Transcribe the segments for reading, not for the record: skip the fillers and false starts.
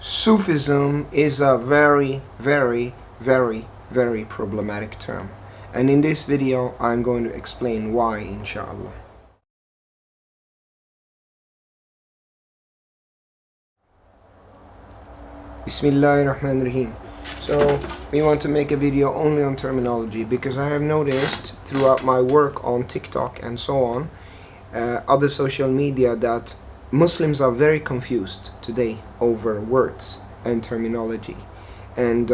Sufism is a very, very, very, very problematic term. And in this video, I'm going to explain why, inshallah. Bismillahirrahmanirrahim. So, we want to make a video only on terminology because I have noticed throughout my work on TikTok and so on, other social media, that Muslims are very confused today over words and terminology. And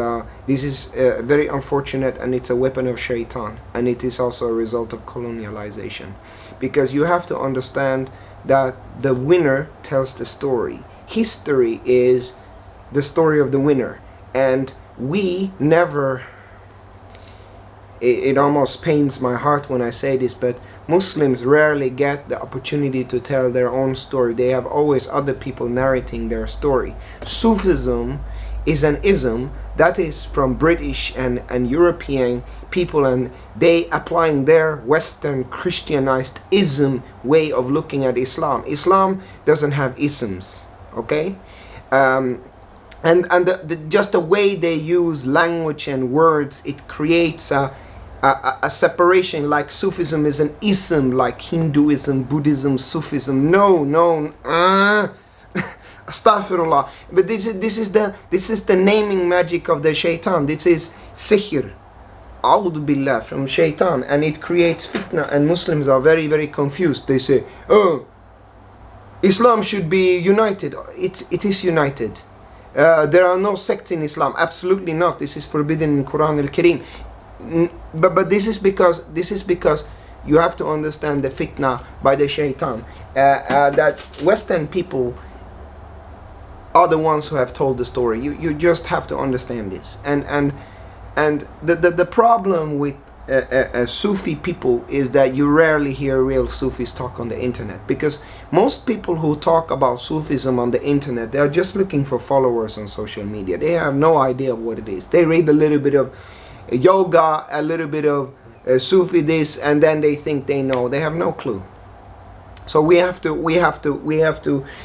this is very unfortunate, and it's a weapon of shaitan, and it is also a result of colonialization. Because you have to understand that the winner tells the story. History is the story of the winner, and we never, it almost pains my heart when I say this, but Muslims rarely get the opportunity to tell their own story. They have always other people narrating their story. Sufism is an ism that is from British and European people, and they applying their Western Christianized ism way of looking at Islam. Islam doesn't have isms, okay? Just the way they use language and words, it creates a separation. Like Sufism is an ism, like Hinduism, Buddhism, Sufism. No, Astaghfirullah. But this is the naming magic of the shaitan. This is sihr, A'udhu billah, from shaitan, and it creates fitna. And Muslims are very, very confused. They say, "Oh, Islam should be united." It is united. There are no sects in Islam. Absolutely not. This is forbidden in Quran al-Karim. But this is because you have to understand the fitna by the shaitan. That Western people are the ones who have told the story. You just have to understand this. And the problem with Sufi people is that you rarely hear real Sufis talk on the internet, because most people who talk about Sufism on the internet, they are just looking for followers on social media. They have no idea what it is. They read a little bit of yoga, a little bit of Sufi this, and then they think they know. They have no clue. So we have to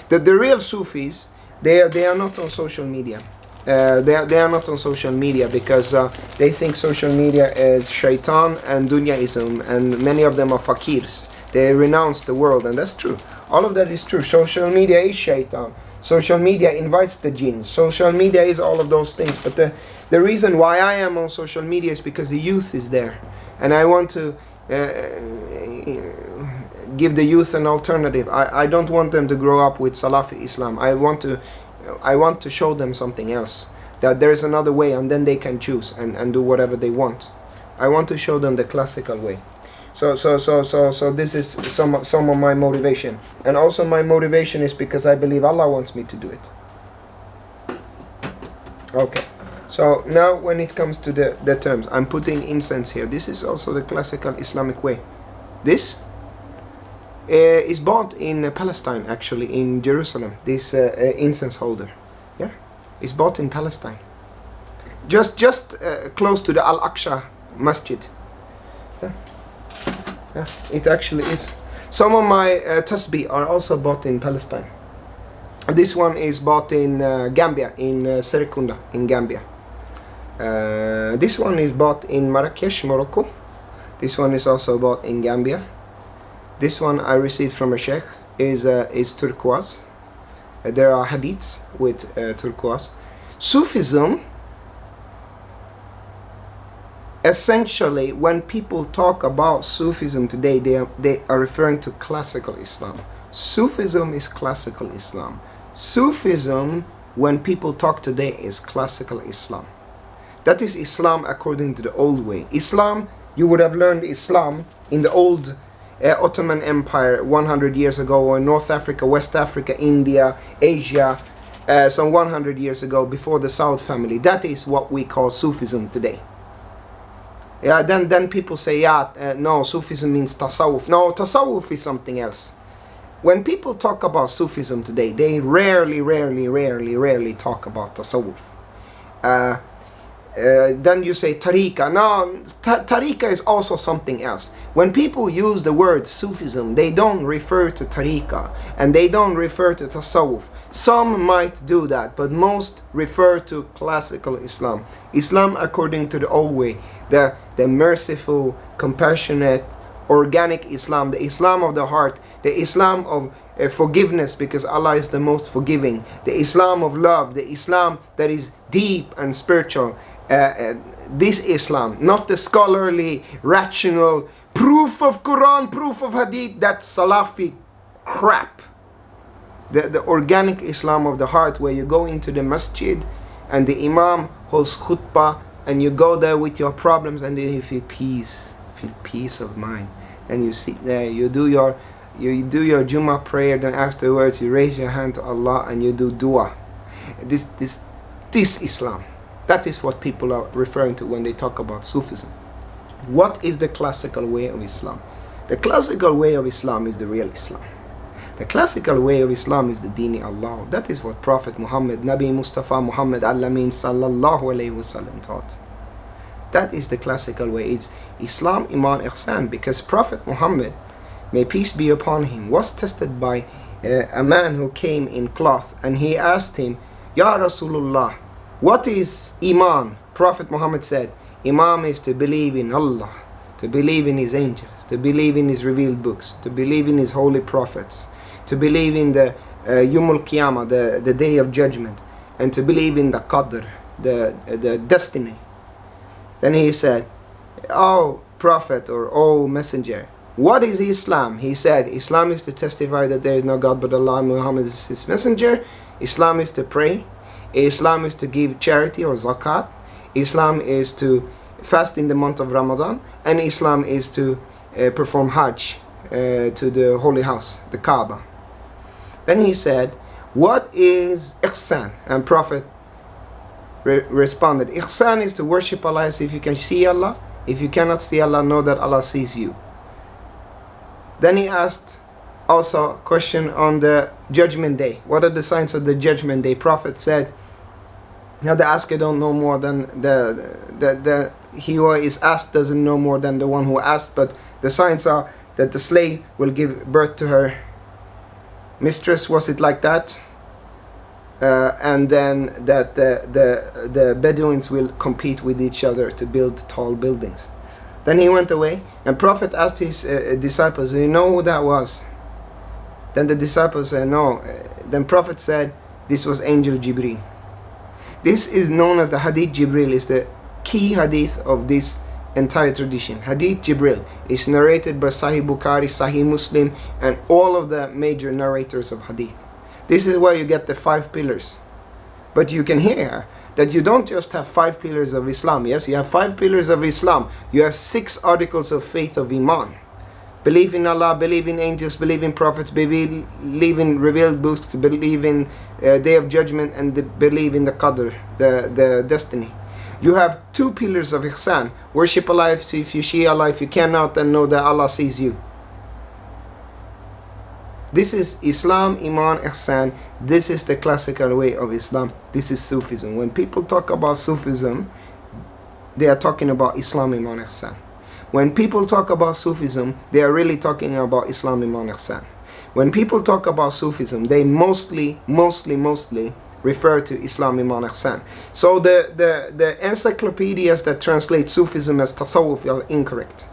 the real Sufis, they are not on social media. They are not on social media because they think social media is shaitan and dunyaism, and many of them are fakirs. They renounce the world, and that's true. All of that is true. Social media is shaitan. Social media invites the jinn. Social media is all of those things. But the reason why I am on social media is because the youth is there, and I want to give the youth an alternative. I don't want them to grow up with Salafi Islam. I want to show them something else, that there is another way, and then they can choose and do whatever they want. I want to show them the classical way. So this is some of my motivation, and also my motivation is because I believe Allah wants me to do it. Okay, so now when it comes to the terms, I'm putting incense here. This is also the classical Islamic way. This is bought in Palestine, actually, in Jerusalem. This incense holder, yeah, is bought in Palestine, just close to the Al-Aqsa Masjid. Yeah, it actually is. Some of my tasbih are also bought in Palestine. This one is bought in Gambia, in Serekunda, in Gambia. This one is bought in Marrakesh, Morocco. This one is also bought in Gambia. This one I received from a sheikh, is turquoise. There are hadiths with turquoise. Sufism, essentially, when people talk about Sufism today, they are referring to classical Islam. Sufism is classical Islam. Sufism, when people talk today, is classical Islam. That is Islam according to the old way. Islam, you would have learned Islam in the old Ottoman Empire 100 years ago, or North Africa, West Africa, India, Asia, some 100 years ago, before the Saud family. That is what we call Sufism today. Yeah, then people say, no, Sufism means Tasawwuf. No, Tasawwuf is something else. When people talk about Sufism today, they rarely talk about Tasawwuf. then you say tariqa. No, tariqa is also something else. When people use the word Sufism, they don't refer to tariqa and they don't refer to tasawwuf. Some might do that, but most refer to classical Islam. Islam according to the old way, the merciful, compassionate, organic Islam, the Islam of the heart, the Islam of forgiveness, because Allah is the most forgiving, the Islam of love, the Islam that is deep and spiritual. This Islam, not the scholarly, rational, proof of Quran, proof of Hadith, that Salafi crap. The organic Islam of the heart, where you go into the masjid and the Imam holds khutbah and you go there with your problems and then you feel peace of mind. And you sit there, you do your Jummah prayer, then afterwards you raise your hand to Allah and you do dua. This Islam. That is what people are referring to when they talk about Sufism. What is the classical way of Islam? The classical way of Islam is the real Islam. The classical way of Islam is the Deen Allah. That is what Prophet Muhammad, Nabi Mustafa Muhammad Al-Amin Sallallahu Alaihi Wasallam taught. That is the classical way. It's Islam, Iman, Ihsan. Because Prophet Muhammad, may peace be upon him, was tested by a man who came in cloth, and he asked him, Ya Rasulullah, what is Iman? Prophet Muhammad said, Iman is to believe in Allah, to believe in His angels, to believe in His revealed books, to believe in His holy prophets, to believe in the Yawmul Qiyamah, the day of judgment, and to believe in the Qadr, the destiny. Then he said, Oh Prophet, or Oh Messenger, what is Islam? He said, Islam is to testify that there is no God but Allah, Muhammad is His messenger. Islam is to pray. Islam is to give charity or zakat. Islam is to fast in the month of Ramadan. And Islam is to perform Hajj to the holy house, the Kaaba. Then he said, what is Ihsan? And Prophet responded, Ihsan is to worship Allah as if you can see Allah. If you cannot see Allah, know that Allah sees you. Then he asked also a question on the judgment day. What are the signs of the judgment day? Prophet said, the asker don't know more than he who is asked doesn't know more than the one who asked, but the signs are that the slave will give birth to her mistress, was it like that? And then that the Bedouins will compete with each other to build tall buildings. Then he went away, and Prophet asked his disciples, do you know who that was? Then the disciples said, no. Then Prophet said, this was Angel Jibreel. This is known as the Hadith Jibreel, is the key hadith of this entire tradition. Hadith Jibreel is narrated by Sahih Bukhari, Sahih Muslim, and all of the major narrators of hadith. This is where you get the 5 pillars. But you can hear that you don't just have 5 pillars of Islam. Yes, you have 5 pillars of Islam. You have 6 articles of faith of Iman. Believe in Allah, believe in angels, believe in prophets, believe in revealed books, believe in Day of Judgment, and believe in the Qadr, the destiny. You have 2 pillars of Ihsan. Worship Allah if you see Allah. If you cannot, then know that Allah sees you. This is Islam, Iman, Ihsan. This is the classical way of Islam. This is Sufism. When people talk about Sufism, they are talking about Islam, Iman, Ihsan. When people talk about Sufism, they are really talking about Islam, Iman, Ihsan. When people talk about Sufism, they mostly refer to Islam, Iman, Ihsan. So the encyclopedias that translate Sufism as Tasawwuf are incorrect.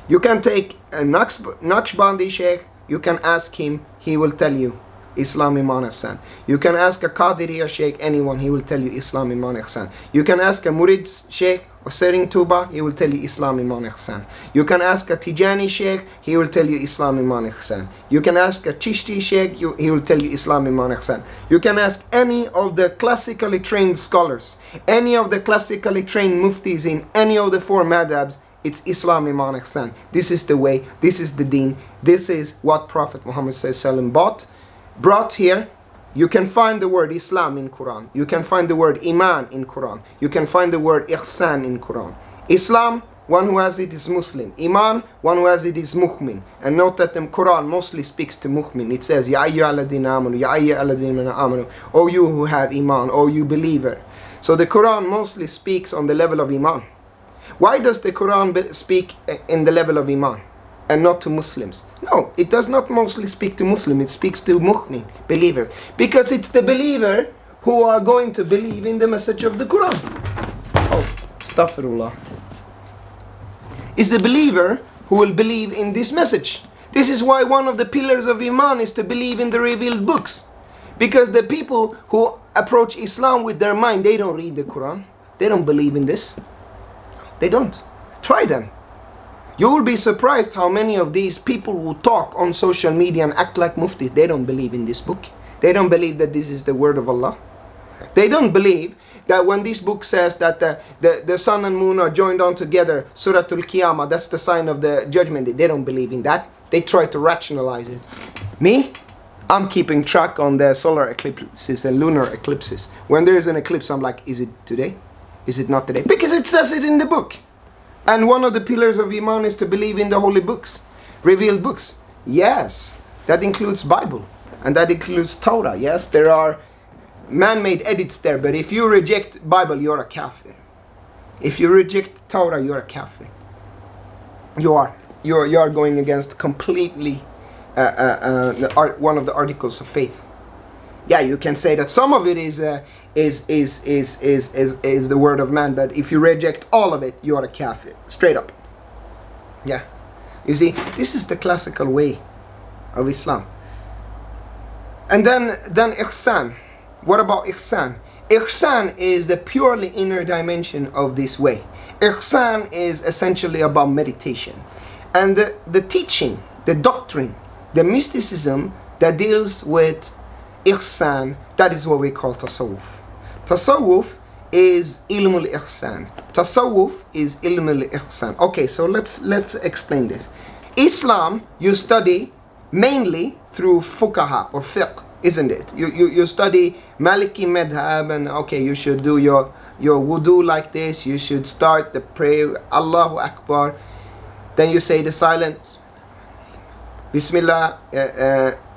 You can take a Naqshbandi Sheikh, you can ask him, he will tell you Islam, Iman, Ihsan. You can ask a Qadiriya Sheikh, anyone, he will tell you Islam, Iman, Ihsan. You can ask a Murid Sheikh or Sering Tuba, he will tell you Islam, Iman, Ihsan. You can ask a Tijani Sheikh, he will tell you Islam, Iman, Ihsan. You can ask a Chishti Sheikh, he will tell you Islam, Iman, Ihsan. You can ask any of the classically trained scholars, any of the classically trained muftis in any of the 4 madhabs, it's Islam, Iman, Ihsan. This is the way, this is the deen, this is what Prophet Muhammad brought here. You can find the word Islam in Quran. You can find the word Iman in Quran. You can find the word Ihsan in Quran. Islam, one who has it is Muslim. Iman, one who has it is Mu'min. And note that the Quran mostly speaks to Mu'min. It says, Ya ayyuhalladhina amanu, Ya ayyuhalladhina amanu, O you who have Iman, O you believer. So the Quran mostly speaks on the level of Iman. Why does the Quran speak in the level of Iman and not to Muslims? No, it does not mostly speak to Muslims, it speaks to mu'min, believers. Because it's the believer who are going to believe in the message of the Quran. Oh, astaghfirullah. It's the believer who will believe in this message. This is why one of the pillars of Iman is to believe in the revealed books. Because the people who approach Islam with their mind, they don't read the Quran. They don't believe in this. They don't. Try them. You will be surprised how many of these people who talk on social media and act like muftis, they don't believe in this book. They don't believe that this is the word of Allah. They don't believe that when this book says that the sun and moon are joined on together, Suratul Qiyamah, that's the sign of the judgment. They don't believe in that. They try to rationalize it. Me? I'm keeping track on the solar eclipses and lunar eclipses. When there is an eclipse, I'm like, is it today? Is it not today? Because it says it in the book. And one of the pillars of Iman is to believe in the holy books, revealed books. Yes, that includes Bible. And that includes Torah. Yes, there are man-made edits there. But if you reject Bible, you're a kafir. If you reject Torah, you're a kafir. You are going against completely one of the articles of faith. Yeah, you can say that some of it is the word of man, but if you reject all of it, you are a kafir, straight up. Yeah, you see, this is the classical way of Islam. And then ihsan. What about ihsan? Ihsan is the purely inner dimension of this way. Ihsan is essentially about meditation, and the teaching, the doctrine, the mysticism that deals with ihsan, that is what we call tasawwuf. Tasawwuf is ilmul ihsan. Tasawwuf is ilmul ihsan. Okay, so let's explain this. Islam, you study mainly through fuqaha or fiqh, isn't it? You study Maliki madhab, and okay, you should do your wudu like this, you should start the prayer, Allahu Akbar, then you say the silent Bismillah,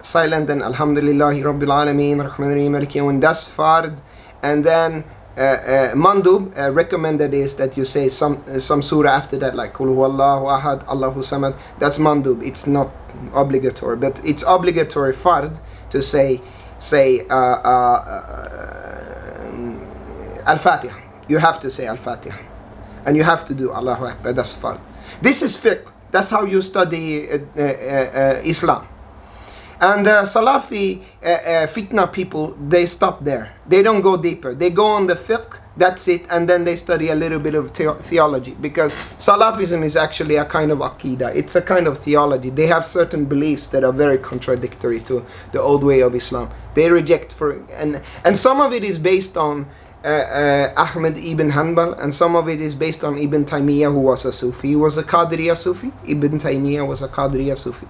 silent, and Alhamdulillahi Rabbil Alameen, Rahman Rahim, Maliki Yawmiddin, that's fard. And then mandub, recommended is that you say some surah after that, like Qul Huwallahu Ahad, Allahu Samad. That's mandub, it's not obligatory, but it's obligatory fard to say Al-Fatiha. You have to say Al-Fatiha, and you have to do Allahu Akbar, that's fard. This is fiqh. That's how you study Islam. And Salafi fitna people, they stop there. They don't go deeper. They go on the fiqh, that's it, and then they study a little bit of theology. Because Salafism is actually a kind of aqidah. It's a kind of theology. They have certain beliefs that are very contradictory to the old way of Islam. They reject, and some of it is based on Ahmed ibn Hanbal, and some of it is based on Ibn Taymiyyah, who was a Sufi. He was a Qadriya Sufi. Ibn Taymiyyah was a Qadriya Sufi.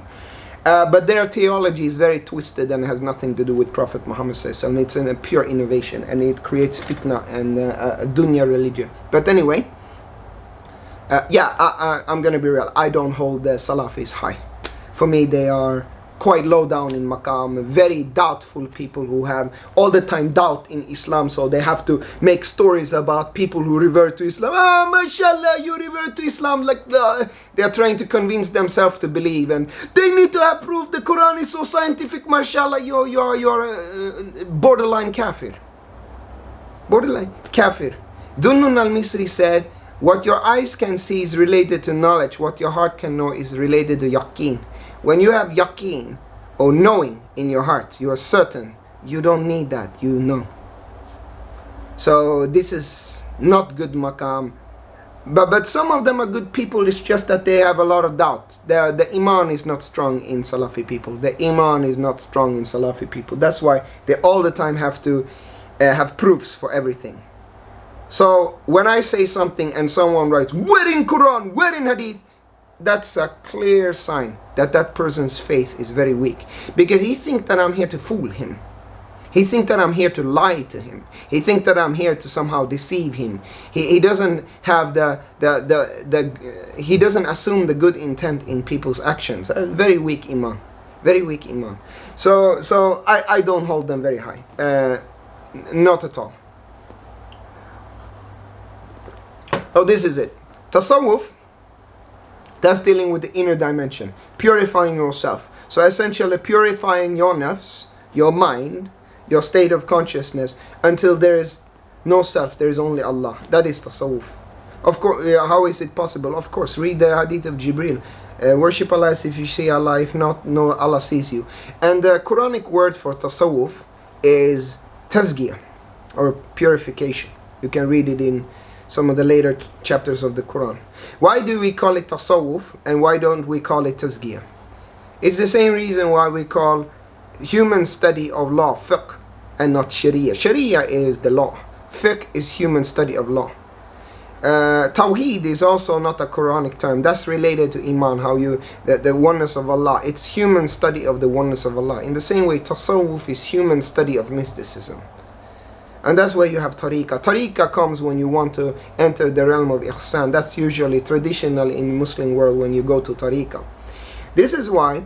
But their theology is very twisted and has nothing to do with Prophet Muhammad SAW. It's a pure innovation, and it creates fitna and a dunya religion. But anyway, I'm gonna be real. I don't hold the Salafis high. For me, they are quite low down in maqam, very doubtful people who have all the time doubt in Islam, so they have to make stories about people who revert to Islam. Mashallah, you revert to Islam, like they are trying to convince themselves to believe, and they need to have proof the Quran is so scientific. Mashallah, you're borderline kafir. Borderline kafir. Dunnun al-Misri said, what your eyes can see is related to knowledge, what your heart can know is related to yaqeen. When you have yaqeen, or knowing in your heart, you are certain, you don't need that, you know. So this is not good maqam. But some of them are good people, it's just that they have a lot of doubt. The iman is not strong in Salafi people. The iman is not strong in Salafi people. That's why they all the time have to have proofs for everything. So when I say something and someone writes, where in Quran, where in Hadith, that's a clear sign that that person's faith is very weak. Because he thinks that I'm here to fool him. He thinks that I'm here to lie to him. He thinks that I'm here to somehow deceive him. He doesn't have he doesn't assume the good intent in people's actions. Very weak iman. Very weak iman. So I don't hold them very high. Not at all. Oh, this is it. Tasawwuf, that's dealing with the inner dimension, purifying yourself. So essentially purifying your nafs, your mind, your state of consciousness, until there is no self, there is only Allah. That is tasawwuf. Of course, how is it possible? Of course, read the hadith of Jibril. Worship Allah as if you see Allah, if not, no, Allah sees you. And the Quranic word for tasawwuf is tazkiyah, or purification. You can read it in some of the later chapters of the Quran. Why do we call it tasawwuf and why don't we call it tazkiyah? It's the same reason why we call human study of law fiqh and not sharia. Sharia is the law. Fiqh is human study of law. Tawheed is also not a Quranic term. That's related to Iman, how you, the oneness of Allah. It's human study of the oneness of Allah. In the same way, Tasawwuf is human study of mysticism. And that's where you have Tariqah. Tariqah comes when you want to enter the realm of Ihsan. That's usually traditional in the Muslim world when you go to Tariqah. This is why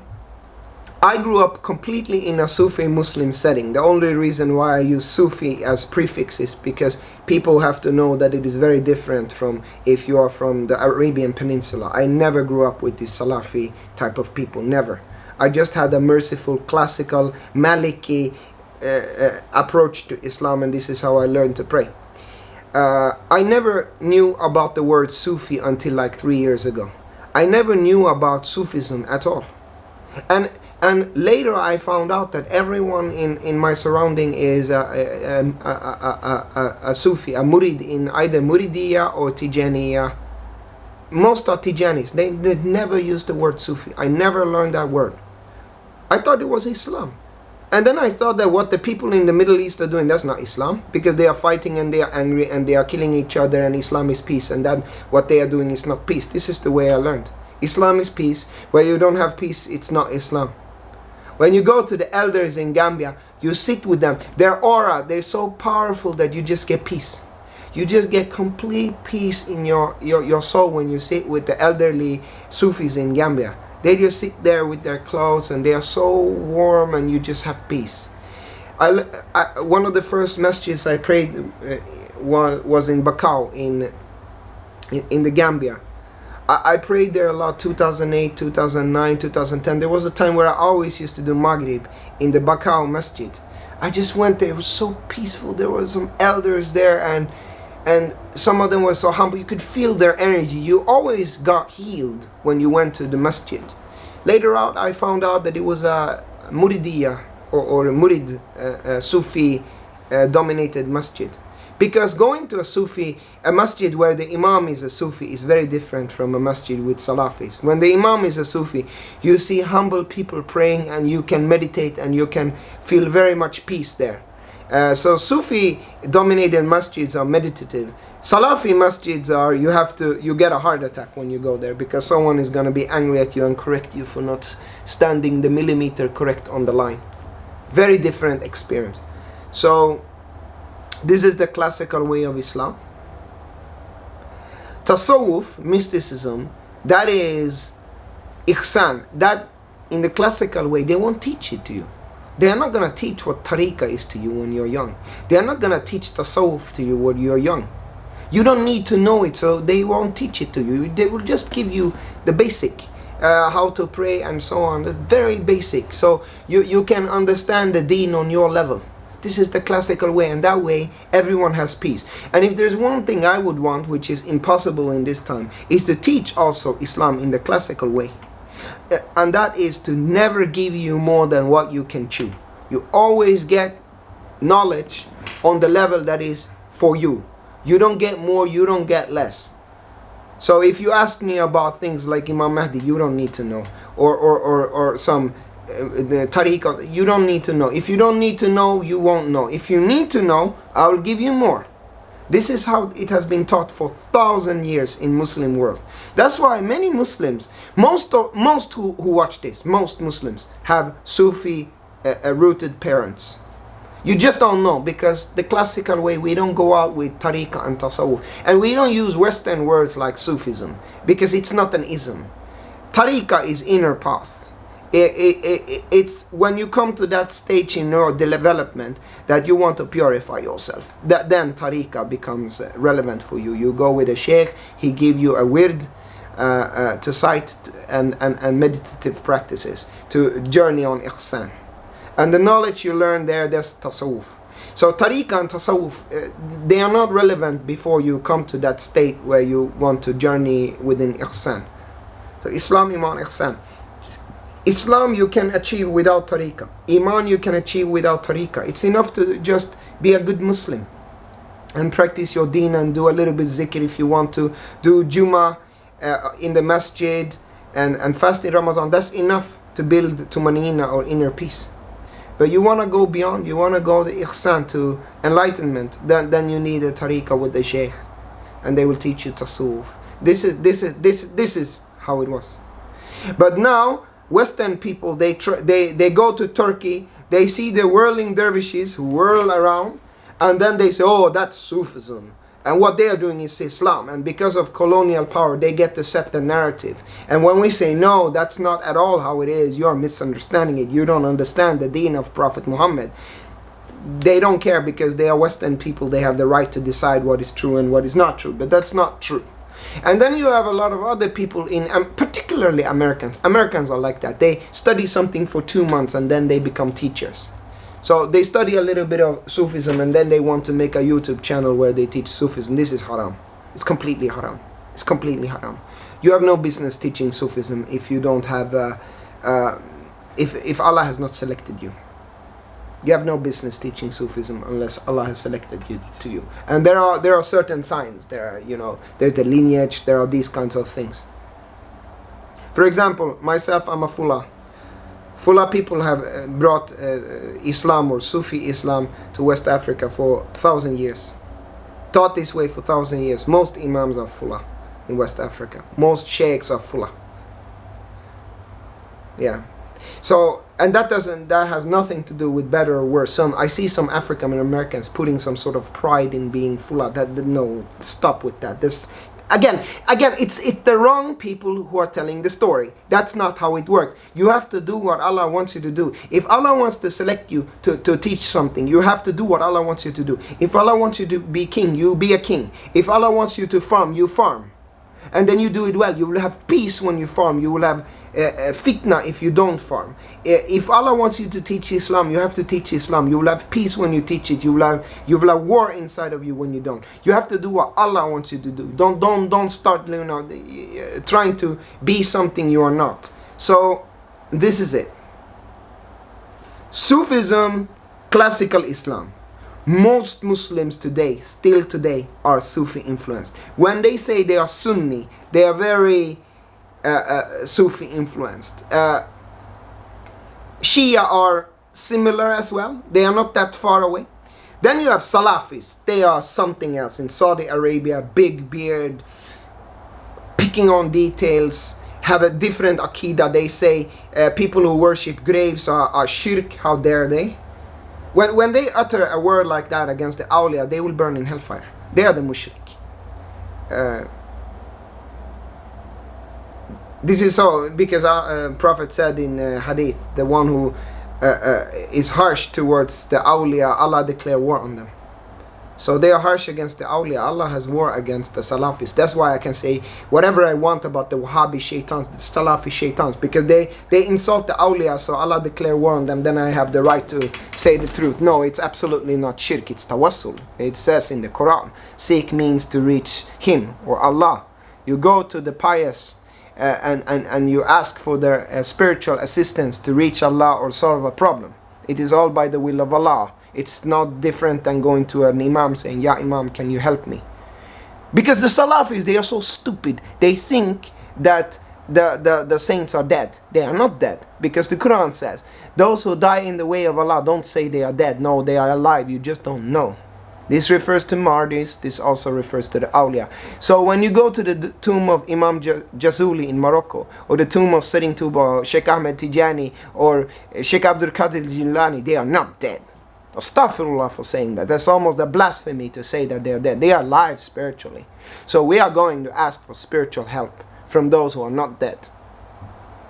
I grew up completely in a Sufi Muslim setting. The only reason why I use Sufi as prefix is because people have to know that it is very different from if you are from the Arabian Peninsula. I never grew up with this Salafi type of people, never. I just had a merciful, classical, Maliki approach to Islam, and this is how I learned to pray. I never knew about the word Sufi until like 3 years ago. I never knew about Sufism at all. And later I found out that everyone in my surrounding is a Sufi, a Murid, in either Muridiyya or Tijaniyya. Most are Tijanis. They never use the word Sufi. I never learned that word. I thought it was Islam. And then I thought that what the people in the Middle East are doing, that's not Islam, because they are fighting and they are angry and they are killing each other, and Islam is peace, and that what they are doing is not peace. This is the way I learned. Islam is peace. Where you don't have peace, it's not Islam. When you go to the elders in Gambia, you sit with them. Their aura, they're so powerful that you just get peace. You just get complete peace in your soul when you sit with the elderly Sufis in Gambia. They just sit there with their clothes and they are so warm, and you just have peace. One of the first masjids I prayed was in Bakau in the Gambia. I prayed there a lot, 2008, 2009, 2010. There was a time where I always used to do Maghrib in the Bakau Masjid. I just went there. It was so peaceful. There were some elders there, and some of them were so humble. You could feel their energy. You always got healed when you went to the masjid. Later on, I found out that it was a Muridiyya or a Murid Sufi dominated masjid. Because going to a masjid where the imam is a Sufi is very different from a masjid with Salafis. When the imam is a Sufi, you see humble people praying, and you can meditate and you can feel very much peace there. So Sufi dominated masjids are meditative. Salafi masjids are, you get a heart attack when you go there, because someone is going to be angry at you and correct you for not standing the millimeter correct on the line. Very different experience. So this is the classical way of Islam. Tasawwuf, mysticism, that is ihsan. That in the classical way, they won't teach it to you. They are not going to teach what tariqah is to you when you're young. They are not going to teach tasawwuf to you when you're young. You don't need to know it, so they won't teach it to you. They will just give you the basic, how to pray and so on, very basic. So you can understand the deen on your level. This is the classical way, and that way everyone has peace. And if there's one thing I would want, which is impossible in this time, is to teach also Islam in the classical way. And that is to never give you more than what you can chew. You always get knowledge on the level that is for you. You don't get more, you don't get less. So if you ask me about things like Imam Mahdi, you don't need to know. Or some the tariqah, you don't need to know. If you don't need to know, you won't know. If you need to know, I'll give you more. This is how it has been taught for 1,000 years in Muslim world. That's why many Muslims, most who watch this, most Muslims have Sufi rooted parents. You just don't know, because the classical way, we don't go out with tariqah and tasawwuf, and we don't use Western words like Sufism, because it's not an ism. Tariqah is inner path. It's when you come to that stage in your development that you want to purify yourself, that then tariqah becomes relevant for you. You go with a sheikh, he give you a wird to cite and meditative practices to journey on ihsan, and the knowledge you learn there, that's tasawwuf. So tariqah and tasawwuf, they are not relevant before you come to that state where you want to journey within ihsan. So Islam, Iman, ihsan. Islam you can achieve without tariqah. Iman you can achieve without tariqah. It's enough to just be a good Muslim and practice your deen and do a little bit zikr if you want to. Do Jummah in the masjid and fast in Ramadan. That's enough to build tumanina or inner peace. But you want to go beyond, you want to go to ihsan, to enlightenment, then you need a tariqah with the sheikh, and they will teach you tasawwuf. This is how it was. But now Western people, they go to Turkey, they see the whirling dervishes who whirl around, and then they say, oh, that's Sufism. And what they are doing is Islam. And because of colonial power, they get to set the narrative. And when we say, no, that's not at all how it is, you're misunderstanding it, you don't understand the deen of Prophet Muhammad. They don't care because they are Western people, they have the right to decide what is true and what is not true. But that's not true. And then you have a lot of other people particularly Americans. Americans are like that. They study something for 2 months and then they become teachers. So they study a little bit of Sufism and then they want to make a YouTube channel where they teach Sufism. This is haram. It's completely haram. It's completely haram. You have no business teaching Sufism if you don't have, if Allah has not selected you. You have no business teaching Sufism unless Allah has selected you to you. And there are certain signs. There are, there's the lineage. There are these kinds of things. For example, myself, I'm a Fula. Fula people have brought Islam or Sufi Islam to West Africa for 1,000 years. Taught this way for 1,000 years. Most Imams are Fula in West Africa. Most Sheikhs are Fula. Yeah. So, and that has nothing to do with better or worse. I see some African Americans putting some sort of pride in being Fula. No, stop with that. Again, it's the wrong people who are telling the story. That's not how it works. You have to do what Allah wants you to do. If Allah wants to select you to teach something, you have to do what Allah wants you to do. If Allah wants you to be king, you be a king. If Allah wants you to farm, you farm. And then you do it well. You will have peace when you farm. You will have fitna if you don't farm. If Allah wants you to teach Islam, you have to teach Islam. You will have peace when you teach it. You will have war inside of you when you don't. You have to do what Allah wants you to do. Don't start trying to be something you are not. So this is it. Sufism, classical Islam. Most Muslims still today, are Sufi influenced. When they say they are Sunni, they are very Sufi influenced. Shia are similar as well. They are not that far away. Then you have Salafis. They are something else. In Saudi Arabia, big beard, picking on details, have a different Aqidah. They say people who worship graves are shirk. How dare they? When they utter a word like that against the awliya, they will burn in hellfire. They are the mushrik. This is so because Prophet said in hadith, the one who is harsh towards the awliya, Allah declare war on them. So they are harsh against the awliya. Allah has war against the Salafis. That's why I can say whatever I want about the Wahhabi shaitans, the Salafi shaitans, because they insult the awliya, so Allah declare war on them. Then I have the right to say the truth. No, it's absolutely not shirk. It's tawassul. It says in the Quran, seek means to reach Him or Allah. You go to the pious and you ask for their spiritual assistance to reach Allah or solve a problem. It is all by the will of Allah. It's not different than going to an imam saying, Ya Imam, can you help me? Because the Salafis, they are so stupid. They think that the saints are dead. They are not dead. Because the Quran says, those who die in the way of Allah, don't say they are dead. No, they are alive. You just don't know. This refers to Mardis. This also refers to the awliya. So when you go to the tomb of Imam Jazuli in Morocco, or the tomb of Sering Tuba, Sheikh Ahmed Tijani, or Sheikh Abdul Qadir Jilani, they are not dead. Astaghfirullah for saying that. That's almost a blasphemy to say that they are dead. They are alive spiritually. So we are going to ask for spiritual help from those who are not dead.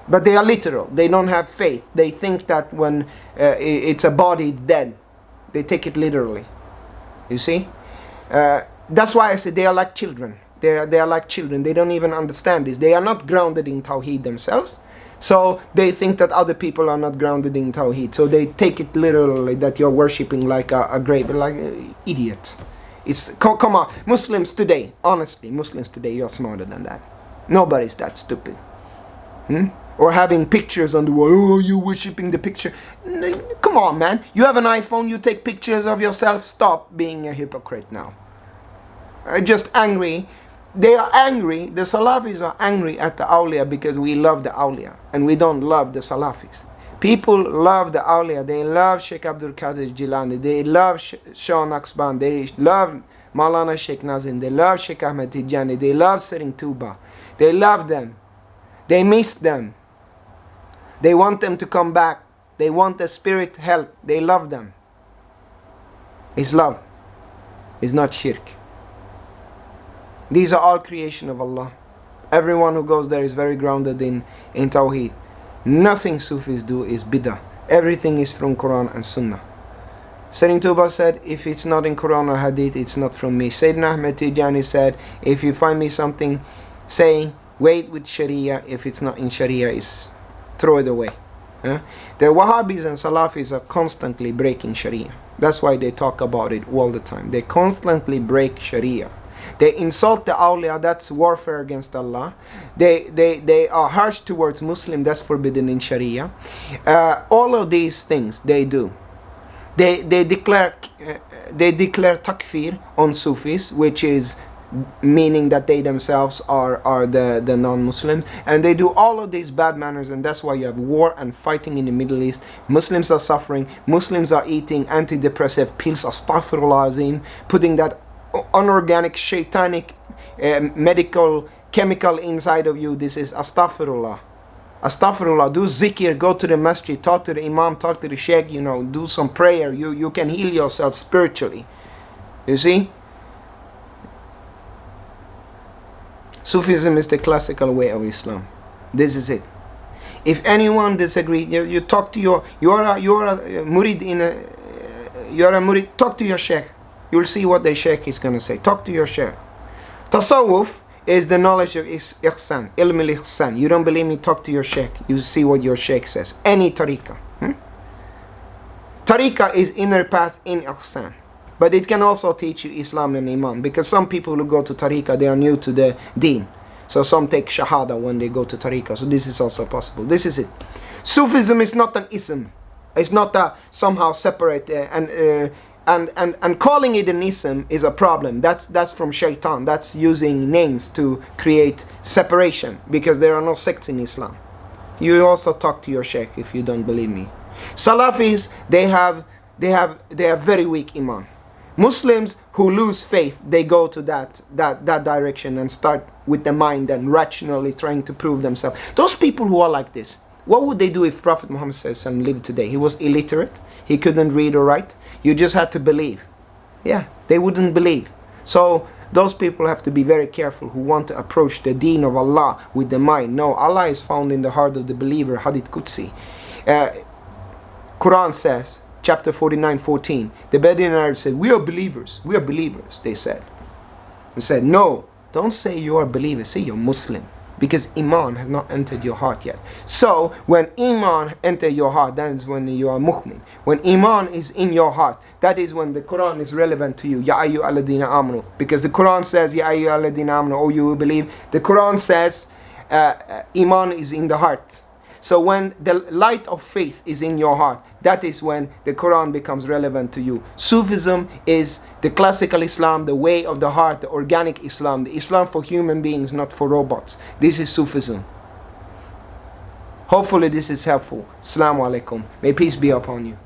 But they are literal. They don't have faith. They think that when it's a body, it's dead. They take it literally. You see? That's why I say they are like children. They are like children. They don't even understand this. They are not grounded in Tawheed themselves. So they think that other people are not grounded in Tawheed. So they take it literally that you're worshipping like a grave, like an idiot. Come on, Muslims today, honestly, Muslims today, you're smarter than that. Nobody's that stupid. Or having pictures on the wall. Oh, you worshipping the picture. Come on, man. You have an iPhone, you take pictures of yourself. Stop being a hypocrite now. Just angry. They are angry. The Salafis are angry at the awliya because we love the awliya and we don't love the Salafis. People love the awliya. They love Sheikh Abdul Qadir Jilani. They love Shah Naqshband. They love Maulana Sheikh Nazim. They love Sheikh Ahmed Tijani. They love Sering Tuba. They love them. They miss them. They want them to come back. They want the spirit help. They love them. It's love. It's not shirk. These are all creation of Allah. Everyone who goes there is very grounded in Tawheed. Nothing Sufis do is bid'ah. Everything is from Quran and Sunnah. Sering Tuba said, if it's not in Quran or Hadith, it's not from me. Sayyidina Ahmed Tijani said, if you find me something saying, wait with Sharia, if it's not in Sharia, throw it away. The Wahhabis and Salafis are constantly breaking Sharia. That's why they talk about it all the time. They constantly break Sharia. They insult the awliya, that's warfare against Allah. They are harsh towards Muslim, that's forbidden in Sharia. All of these things they do. They declare takfir on Sufis, which is meaning that they themselves are the non-Muslims, and they do all of these bad manners, and that's why you have war and fighting in the Middle East. Muslims are suffering. Muslims are eating antidepressive pills, astaghfirullah azim, putting that unorganic, shaitanic, medical chemical inside of you. This is astaghfirullah. Astaghfirullah. Do zikr, go to the masjid, talk to the imam, talk to the sheikh, do some prayer. You can heal yourself spiritually. You see? Sufism is the classical way of Islam. This is it. If anyone disagrees, you talk to you're a murid you're a murid, talk to your sheikh. You'll see what the sheikh is going to say. Talk to your sheikh. Tasawwuf is the knowledge of ihsan, ilm al-ihsan. You don't believe me? Talk to your sheikh. You see what your sheikh says. Any tariqah. Tariqah is inner path in ihsan. But it can also teach you Islam and Iman. Because some people who go to tariqah, they are new to the deen. So some take shahada when they go to tariqah. So this is also possible. This is it. Sufism is not an ism. It's not somehow separate and calling it an ism is a problem. That's from shaitan. That's using names to create separation, because there are no sects in Islam. You also talk to your sheikh if you don't believe me. Salafis, they have very weak iman. Muslims who lose faith, they go to that direction and start with the mind and rationally trying to prove themselves. Those people who are like this, what would they do if Prophet Muhammad lived today? He was illiterate. He couldn't read or write. You just had to believe. Yeah, they wouldn't believe. So those people have to be very careful who want to approach the deen of Allah with the mind. No, Allah is found in the heart of the believer. Hadith Qudsi. Quran says, chapter 49:14, the Bedouin Arabs said, we are believers. We are believers, they said. We said, no, don't say you are believers. Say you're Muslim. Because Iman has not entered your heart yet. So, when Iman enters your heart, that is when you are mu'min. When Iman is in your heart, that is when the Quran is relevant to you. Ya ayyuhalladhina amanu. Because the Quran says, Ya ayyuhalladhina amanu, oh you believe. The Quran says, Iman is in the heart. So when the light of faith is in your heart, that is when the Quran becomes relevant to you. Sufism is the classical Islam, the way of the heart, the organic Islam, the Islam for human beings, not for robots. This is Sufism. Hopefully this is helpful. Assalamu alaikum. May peace be upon you.